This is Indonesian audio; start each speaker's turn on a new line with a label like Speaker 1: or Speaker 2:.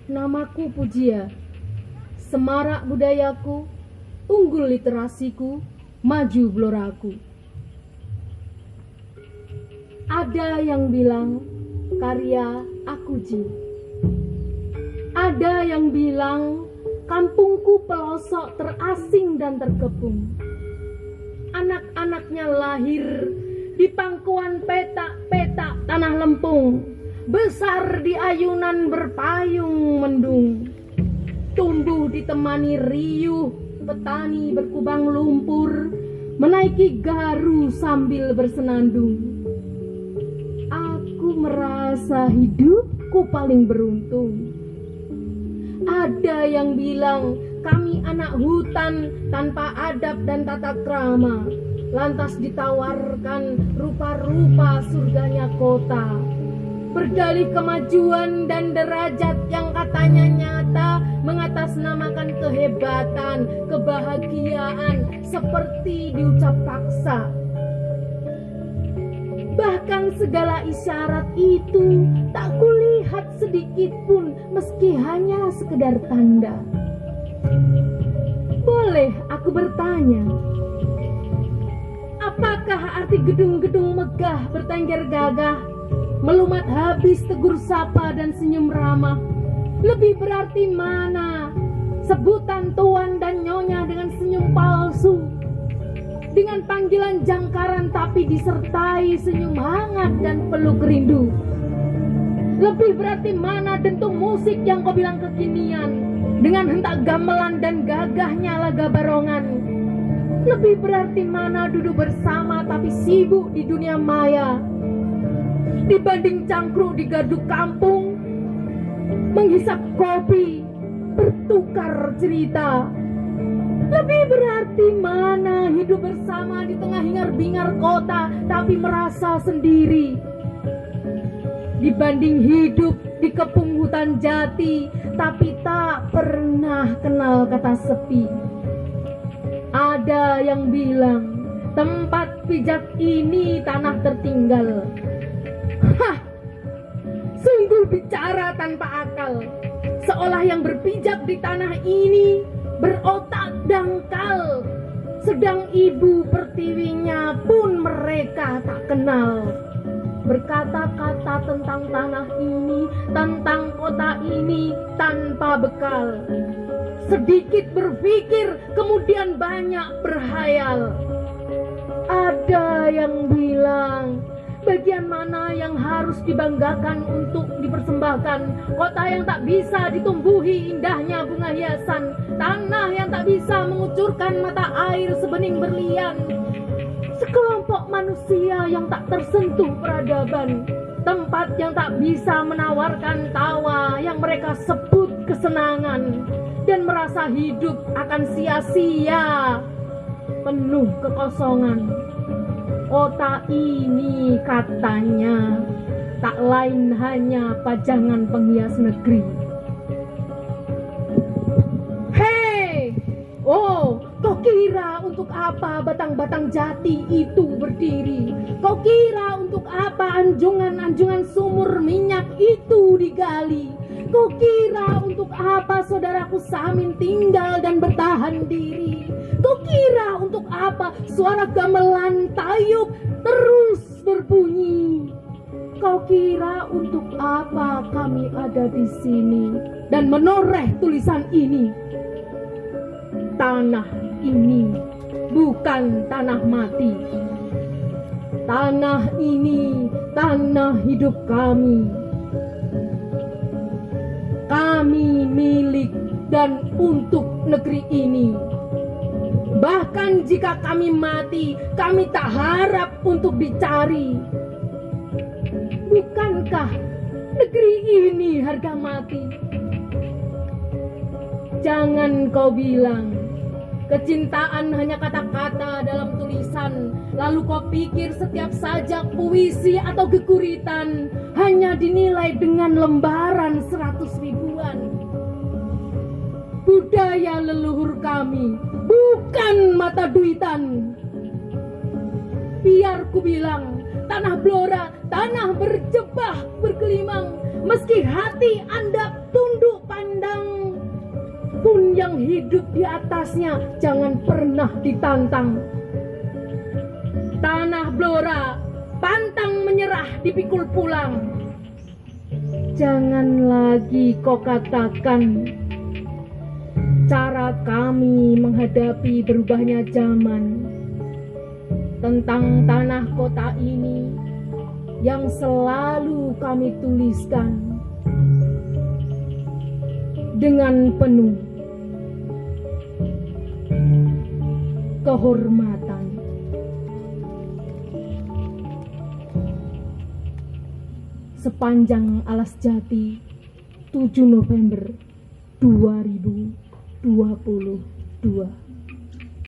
Speaker 1: Namaku Pujia, semarak budayaku, unggul literasiku, maju bloraku. Ada yang bilang karya aku Ji. Ada yang bilang kampungku pelosok terasing dan terkepung. Anak-anaknya lahir di pangkuan petak-petak tanah lempung, besar di ayunan berpayung mendung, tumbuh ditemani riuh petani berkubang lumpur, menaiki garu sambil bersenandung. Aku merasa hidupku paling beruntung. Ada yang bilang kami anak hutan tanpa adab dan tata krama, lantas ditawarkan rupa-rupa surganya kota. Berdalih kemajuan dan derajat yang katanya nyata, mengatasnamakan kehebatan, kebahagiaan seperti diucap paksa. Bahkan segala isyarat itu tak kulihat sedikit pun, meski hanya sekedar tanda. Boleh aku bertanya, apakah arti gedung-gedung megah bertengger gagah, melumat habis tegur sapa dan senyum ramah? Lebih berarti mana sebutan tuan dan nyonya dengan senyum palsu, dengan panggilan jangkaran tapi disertai senyum hangat dan peluk rindu? Lebih berarti mana dentum musik yang kau bilang kekinian, dengan hentak gamelan dan gagahnya laga barongan? Lebih berarti mana duduk bersama tapi sibuk di dunia maya, dibanding cangkruk di gaduh kampung, menghisap kopi, bertukar cerita? Lebih berarti mana hidup bersama di tengah hingar-bingar kota tapi merasa sendiri, dibanding hidup di kepung hutan jati tapi tak pernah kenal kata sepi? Ada yang bilang tempat pijak ini tanah tertinggal. Hah, sungguh bicara tanpa akal, seolah yang berpijak di tanah ini berotak dangkal, sedang ibu pertiwinya pun mereka tak kenal. Berkata-kata tentang tanah ini, tentang kota ini tanpa bekal. Sedikit berpikir, kemudian banyak berhayal. Ada yang bilang, bagian mana yang harus dibanggakan untuk dipersembahkan? Kota yang tak bisa ditumbuhi indahnya bunga hiasan, tanah yang tak bisa mengucurkan mata air sebening berlian, sekelompok manusia yang tak tersentuh peradaban, tempat yang tak bisa menawarkan tawa yang mereka sebut kesenangan, dan merasa hidup akan sia-sia, penuh kekosongan. Kota ini katanya tak lain hanya pajangan penghias negeri. Hei, oh, kau kira untuk apa batang-batang jati itu berdiri? Kau kira untuk apa anjungan-anjungan sumur minyak itu digali? Kau kira untuk apa saudaraku Samin tinggal dan bertahan diri? Kau kira untuk apa suara gamelan tayub terus berbunyi? Kau kira untuk apa kami ada di sini dan menoreh tulisan ini? Tanah ini bukan tanah mati. Tanah ini tanah hidup kami. Kami milik dan untuk negeri ini. Bahkan jika kami mati, kami tak harap untuk dicari. Bukankah negeri ini harga mati? Jangan kau bilang kecintaan hanya kata-kata dalam tulisan, lalu kau pikir setiap sajak puisi atau geguritan hanya dinilai dengan lembaran 100 ribuan. Budaya leluhur kami bukan mata duitan. Biar ku bilang, tanah Blora, tanah berjebah bergelimang, meski hati Anda tunduk pada yang hidup di atasnya jangan pernah ditantang. Tanah Blora pantang menyerah dipikul pulang. Jangan lagi kau katakan cara kami menghadapi berubahnya zaman. Tentang tanah kota ini yang selalu kami tuliskan dengan penuh kehormatan. Sepanjang Alas Jati, 7 November 2022.